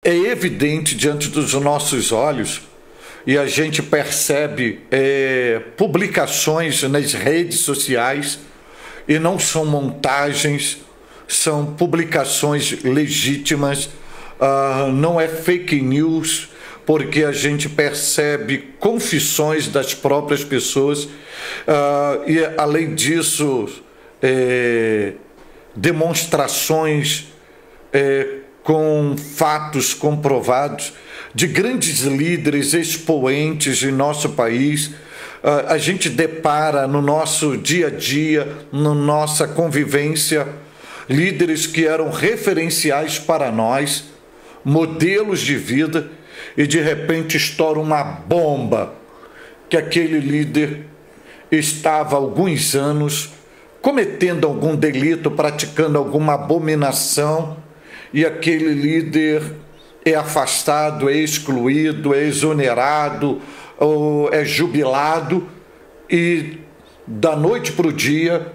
é evidente diante dos nossos olhos, e a gente percebe publicações nas redes sociais, e não são montagens, são publicações legítimas, não é fake news, porque a gente percebe confissões das próprias pessoas, e além disso, demonstrações com fatos comprovados de grandes líderes, expoentes em nosso país. A gente depara no nosso dia a dia, na nossa convivência, líderes que eram referenciais para nós, modelos de vida, e de repente estoura uma bomba que aquele líder estava há alguns anos cometendo algum delito, praticando alguma abominação, e aquele líder é afastado, é excluído, é exonerado, ou é jubilado, e da noite para o dia,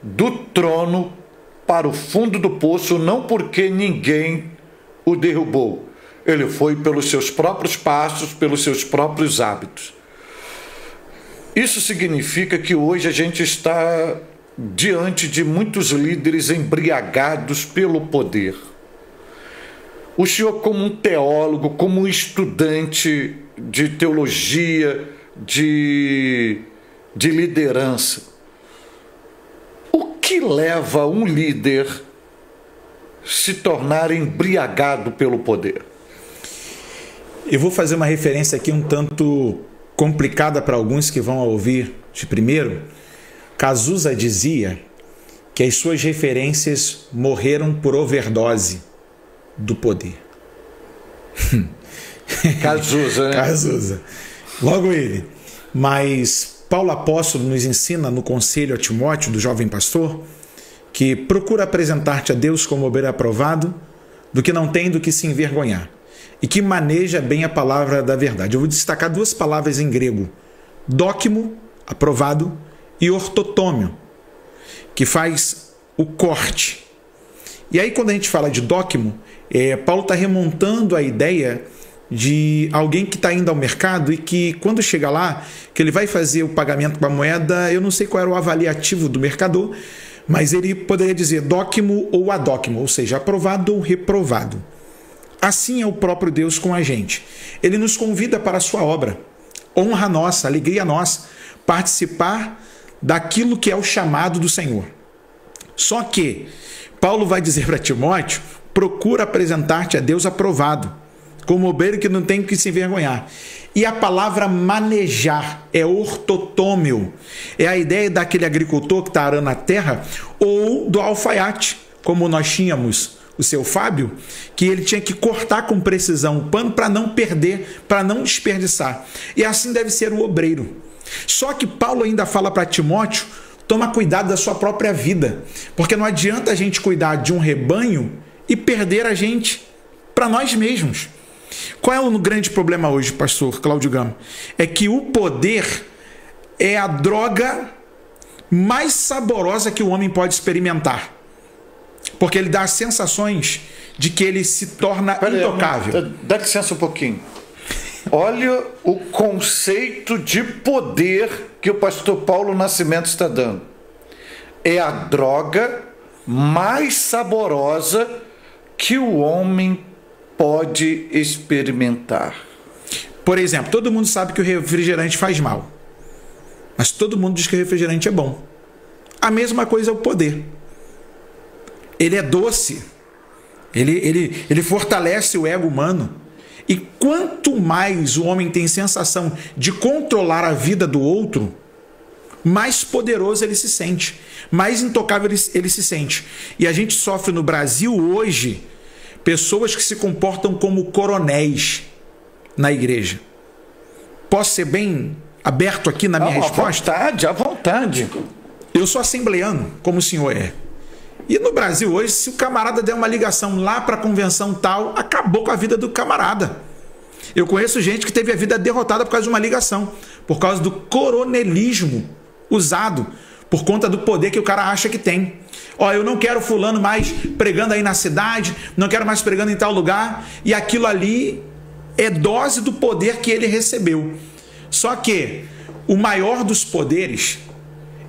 do trono para o fundo do poço, não porque ninguém o derrubou. Ele foi pelos seus próprios passos, pelos seus próprios hábitos. Isso significa que hoje a gente está diante de muitos líderes embriagados pelo poder. O senhor, como um teólogo, como um estudante de teologia, de liderança, o que leva um líder se tornar embriagado pelo poder? Eu vou fazer uma referência aqui um tanto complicada para alguns que vão ouvir de primeiro. Cazuza dizia que as suas referências morreram por overdose do poder. Cazuza, né? Cazuza. Logo ele. Mas Paulo Apóstolo nos ensina no conselho a Timóteo, do jovem pastor, que procura apresentar-te a Deus como obreiro aprovado, do que não tem do que se envergonhar, e que maneja bem a palavra da verdade. Eu vou destacar duas palavras em grego: dóquimo, aprovado, e ortotômio, que faz o corte. E aí, quando a gente fala de dóquimo, Paulo está remontando a ideia de alguém que está indo ao mercado e que, quando chega lá, que ele vai fazer o pagamento com a moeda, eu não sei qual era o avaliativo do mercador, mas ele poderia dizer dóquimo ou adóquimo, ou seja, aprovado ou reprovado. Assim é o próprio Deus com a gente. Ele nos convida para a sua obra, honra nossa, alegria nossa, participar daquilo que é o chamado do Senhor. Só que Paulo vai dizer para Timóteo: procura apresentar-te a Deus aprovado, como obreiro que não tem que se envergonhar. E a palavra manejar é ortotômio, é a ideia daquele agricultor que está arando a terra, ou do alfaiate, como nós tínhamos o seu Fábio, que ele tinha que cortar com precisão o pano para não perder, para não desperdiçar. E assim deve ser o obreiro. Só que Paulo ainda fala para Timóteo: toma cuidado da sua própria vida, porque não adianta a gente cuidar de um rebanho e perder a gente para nós mesmos. Qual é o grande problema hoje, pastor Cláudio Gama? É que o poder é a droga mais saborosa que o homem pode experimentar, porque ele dá sensações de que ele se torna intocável. Dá licença um pouquinho. Olha o conceito de poder que o pastor Paulo Nascimento está dando. É a droga mais saborosa que o homem pode experimentar. Por exemplo, todo mundo sabe que o refrigerante faz mal, mas todo mundo diz que o refrigerante é bom. A mesma coisa é o poder. Ele é doce, ele fortalece o ego humano. E quanto mais o homem tem sensação de controlar a vida do outro, mais poderoso ele se sente, mais intocável ele se sente. E a gente sofre no Brasil hoje pessoas que se comportam como coronéis na igreja. Posso ser bem aberto aqui na minha resposta? À vontade. Eu sou assembleano, como o senhor é. E no Brasil hoje, se o camarada der uma ligação lá para a convenção tal, acabou com a vida do camarada. Eu conheço gente que teve a vida derrotada por causa de uma ligação, por causa do coronelismo usado por conta do poder que o cara acha que tem. Ó, eu não quero fulano mais pregando aí na cidade, não quero mais pregando em tal lugar, e aquilo ali é dose do poder que ele recebeu. Só que o maior dos poderes,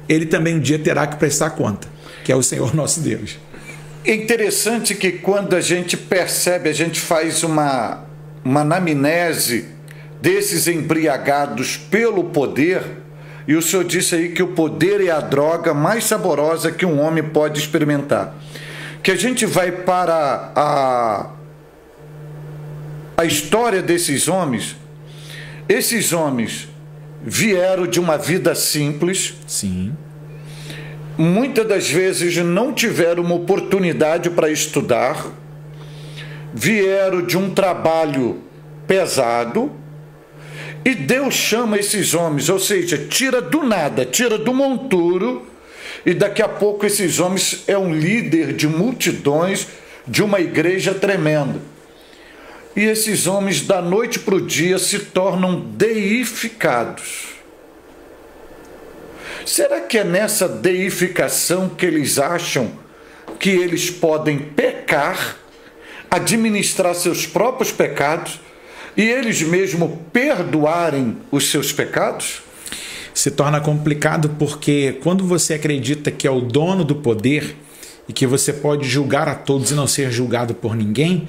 ele também um dia terá que prestar conta, que é o Senhor nosso Deus. É interessante que quando a gente percebe, a gente faz uma anamnese desses embriagados pelo poder, e o senhor disse aí que o poder é a droga mais saborosa que um homem pode experimentar. Que a gente vai para a história desses homens. Esses homens vieram de uma vida simples. Sim. Muitas das vezes não tiveram uma oportunidade para estudar. Vieram de um trabalho pesado. E Deus chama esses homens, ou seja, tira do nada, tira do monturo, e daqui a pouco esses homens é um líder de multidões, de uma igreja tremenda. E esses homens, da noite para o dia, se tornam deificados. Será que é nessa deificação que eles acham que eles podem pecar, administrar seus próprios pecados, e eles mesmos perdoarem os seus pecados? Se torna complicado porque quando você acredita que é o dono do poder e que você pode julgar a todos e não ser julgado por ninguém,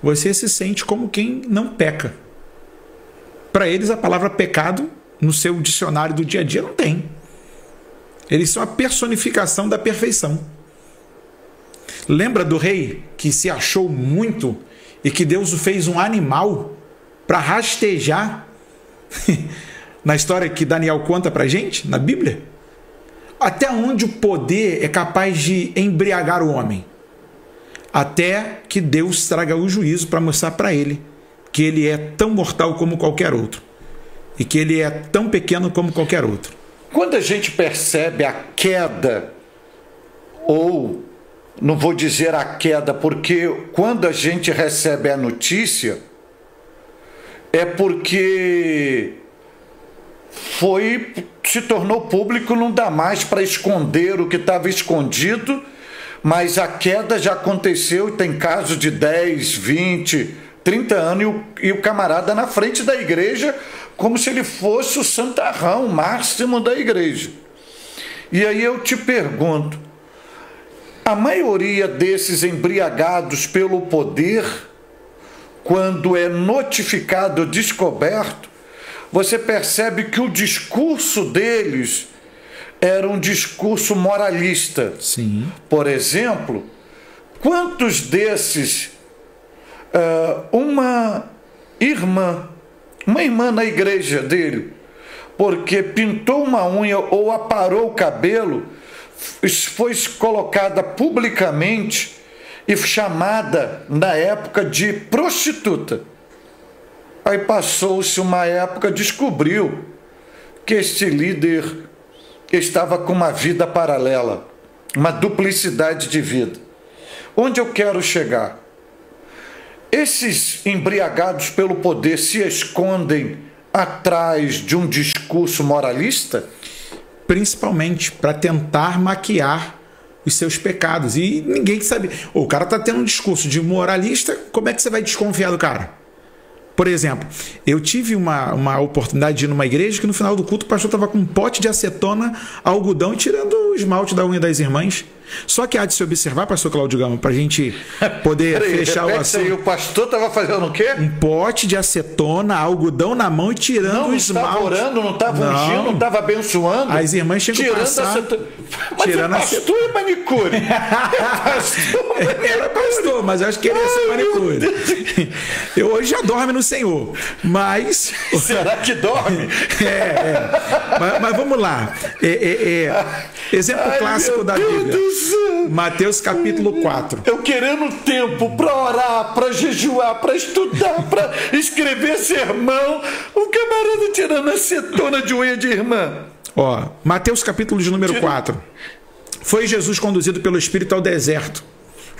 você se sente como quem não peca. Para eles, a palavra pecado no seu dicionário do dia a dia não tem. Eles são a personificação da perfeição. Lembra do rei que se achou muito e que Deus o fez um animal para rastejar na história que Daniel conta para a gente, na Bíblia? Até onde o poder é capaz de embriagar o homem? Até que Deus traga o juízo para mostrar para ele que ele é tão mortal como qualquer outro e que ele é tão pequeno como qualquer outro. Quando a gente percebe a queda, ou não vou dizer a queda, porque quando a gente recebe a notícia, é porque se tornou público, não dá mais para esconder o que estava escondido, mas a queda já aconteceu, tem casos de 10, 20, 30 anos, e o camarada na frente da igreja, como se ele fosse o santarrão máximo da igreja. E aí eu te pergunto, a maioria desses embriagados pelo poder, quando é notificado, descoberto, você percebe que o discurso deles era um discurso moralista. Sim. Por exemplo, quantos desses, uma irmã na igreja dele, porque pintou uma unha ou aparou o cabelo, foi colocada publicamente e chamada na época de prostituta. Aí passou-se uma época, descobriu que este líder estava com uma vida paralela, uma duplicidade de vida. Onde eu quero chegar? Esses embriagados pelo poder se escondem atrás de um discurso moralista? Principalmente para tentar maquiar os seus pecados. E ninguém sabe. O cara está tendo um discurso de moralista, como é que você vai desconfiar do cara? Por exemplo, eu tive uma oportunidade de ir numa igreja que no final do culto o pastor estava com um pote de acetona, algodão e tirando o esmalte da unha das irmãs. Só que há de se observar, pastor Cláudio Gama, para a gente poder fechar o assunto. Aí, o pastor estava fazendo o quê? Um pote de acetona, algodão na mão e tirando o esmalte. Não estava orando, não estava ungindo, não estava abençoando. As irmãs tinham que passar... Mas o pastor é manicure. Era pastor, mas eu acho que queria ser manicure. Eu hoje já dorme no Senhor, mas... Será que dorme? Mas vamos lá. Exemplo clássico da Bíblia. Mateus capítulo 4. Eu querendo tempo para orar, para jejuar, para estudar, para escrever sermão, o camarada tirando acetona de unha de irmã. Ó, Mateus capítulo de número 4. Foi Jesus conduzido pelo Espírito ao deserto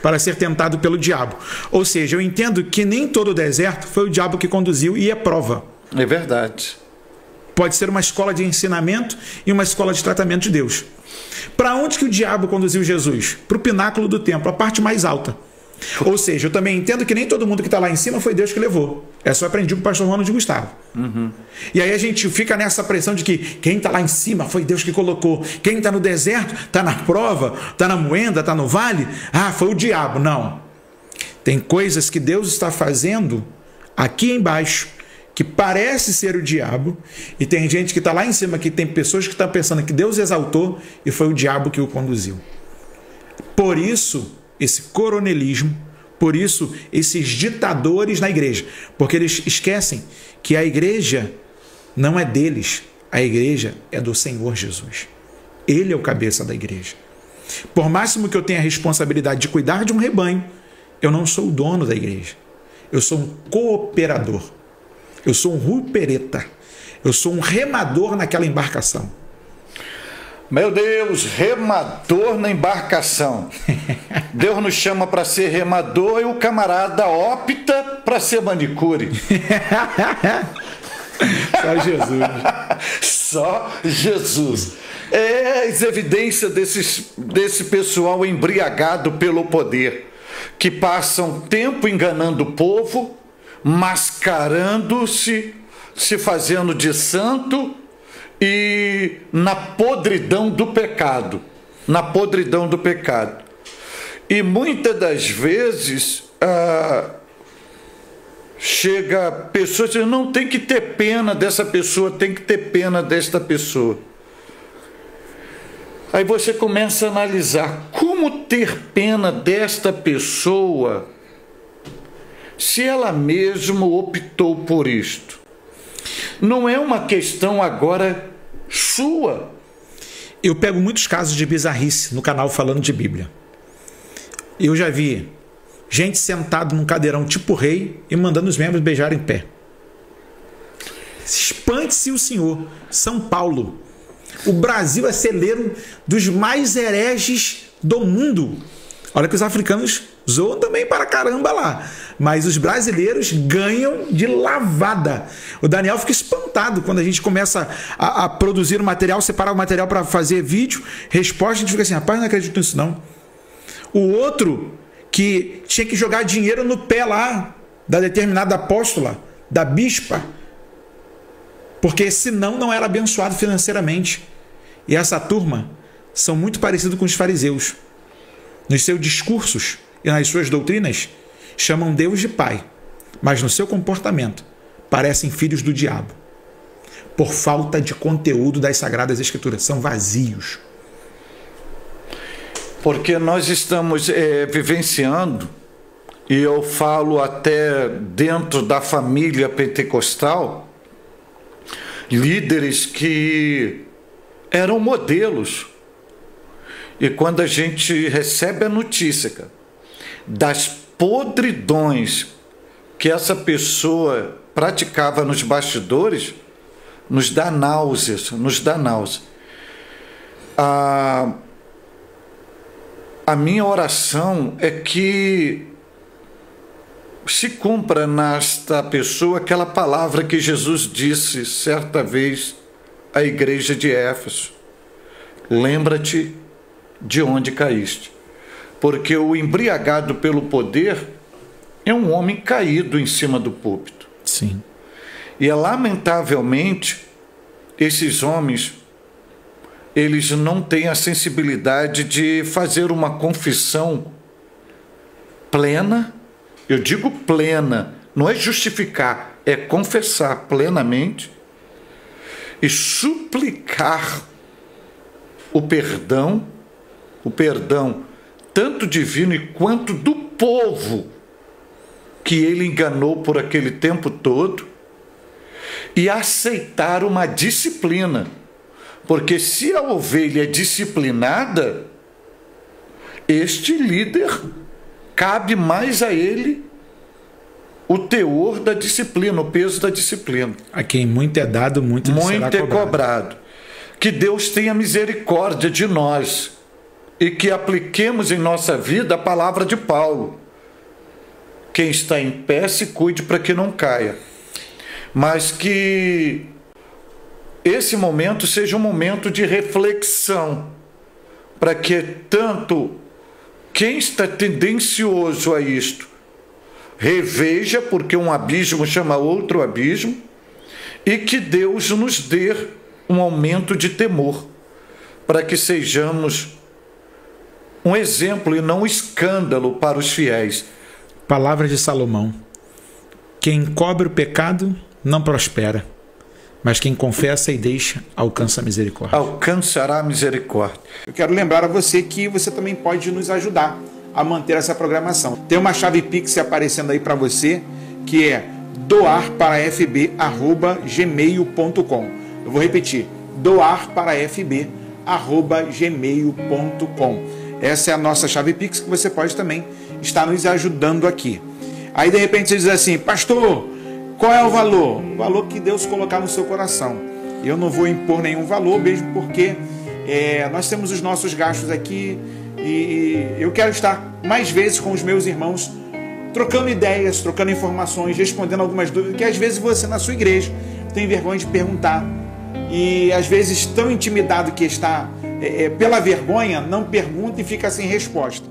para ser tentado pelo diabo. Ou seja, eu entendo que nem todo o deserto foi o diabo que conduziu, e é prova. É verdade. Pode ser uma escola de ensinamento e uma escola de tratamento de Deus. Para onde que o diabo conduziu Jesus? Para o pináculo do templo, a parte mais alta. Ou seja, eu também entendo que nem todo mundo que está lá em cima foi Deus que levou. Essa eu aprendi com o pastor Ronald Gustavo. E aí a gente fica nessa pressão de que quem está lá em cima foi Deus que colocou. Quem está no deserto, está na prova, está na moenda, está no vale, foi o diabo. Não. Tem coisas que Deus está fazendo aqui embaixo que parece ser o diabo, e tem gente que está lá em cima, que tem pessoas que estão pensando que Deus exaltou e foi o diabo que o conduziu. Por isso, esse coronelismo, por isso, esses ditadores na igreja, porque eles esquecem que a igreja não é deles, a igreja é do Senhor Jesus. Ele é o cabeça da igreja. Por máximo que eu tenha a responsabilidade de cuidar de um rebanho, eu não sou o dono da igreja. Eu sou um cooperador. Eu sou um rupereta. Eu sou um remador naquela embarcação. Meu Deus, remador na embarcação. Deus nos chama para ser remador e o camarada opta para ser manicure. Só Jesus. Só Jesus. É as evidências desse pessoal embriagado pelo poder, que passam tempo enganando o povo, mascarando-se, se fazendo de santo e na podridão do pecado. Na podridão do pecado. E muitas das vezes chega pessoas dizendo, não, tem que ter pena dessa pessoa, tem que ter pena desta pessoa. Aí você começa a analisar como ter pena desta pessoa se ela mesma optou por isto. Não é uma questão agora sua. Eu pego muitos casos de bizarrice no canal Falando de Bíblia. Eu já vi gente sentado num cadeirão tipo rei e mandando os membros beijarem em pé. Espante-se o Senhor. São Paulo. O Brasil é celeiro dos mais hereges do mundo. Olha que os africanos zoam também para caramba lá. Mas os brasileiros ganham de lavada. O Daniel fica espantado quando a gente começa a produzir o material, separar o material para fazer vídeo, resposta, a gente fica assim, rapaz, não acredito nisso não. O outro que tinha que jogar dinheiro no pé lá da determinada apóstola, da bispa, porque senão não era abençoado financeiramente. E essa turma são muito parecidos com os fariseus. Nos seus discursos e nas suas doutrinas, chamam Deus de Pai, mas no seu comportamento parecem filhos do diabo. Por falta de conteúdo das Sagradas Escrituras, são vazios. Porque nós estamos vivenciando, e eu falo até dentro da família pentecostal, líderes que eram modelos. E quando a gente recebe a notícia, cara, das podridões que essa pessoa praticava nos bastidores, nos dá náuseas, nos dá náusea. A minha oração é que se cumpra nesta pessoa aquela palavra que Jesus disse certa vez à igreja de Éfeso: lembra-te de onde caíste, porque o embriagado pelo poder é um homem caído em cima do púlpito. Sim. E lamentavelmente esses homens, eles não têm a sensibilidade de fazer uma confissão plena. Eu digo plena, não é justificar, é confessar plenamente e suplicar o perdão tanto divino quanto do povo que ele enganou por aquele tempo todo, e aceitar uma disciplina, porque se a ovelha é disciplinada, este líder, cabe mais a ele o teor da disciplina, o peso da disciplina. A quem muito é dado, muito será cobrado. Que Deus tenha misericórdia de nós e que apliquemos em nossa vida a palavra de Paulo: quem está em pé se cuide para que não caia. Mas que esse momento seja um momento de reflexão, para que tanto quem está tendencioso a isto reveja, porque um abismo chama outro abismo, e que Deus nos dê um aumento de temor, para que sejamos um exemplo e não um escândalo para os fiéis. Palavras de Salomão: quem encobre o pecado não prospera, mas quem confessa e deixa alcança a misericórdia. Alcançará a misericórdia. Eu quero lembrar a você que você também pode nos ajudar a manter essa programação. Tem uma chave Pix aparecendo aí para você, que é doarparafb@gmail.com. Eu vou repetir: doarparafb@gmail.com. Essa é a nossa chave Pix, que você pode também estar nos ajudando aqui. Aí de repente você diz assim: pastor, qual é o valor? O valor que Deus colocar no seu coração. Eu não vou impor nenhum valor, mesmo porque nós temos os nossos gastos aqui e eu quero estar mais vezes com os meus irmãos, trocando ideias, trocando informações, respondendo algumas dúvidas que às vezes você na sua igreja tem vergonha de perguntar e às vezes tão intimidado que está pela vergonha, não pergunta e fica sem resposta.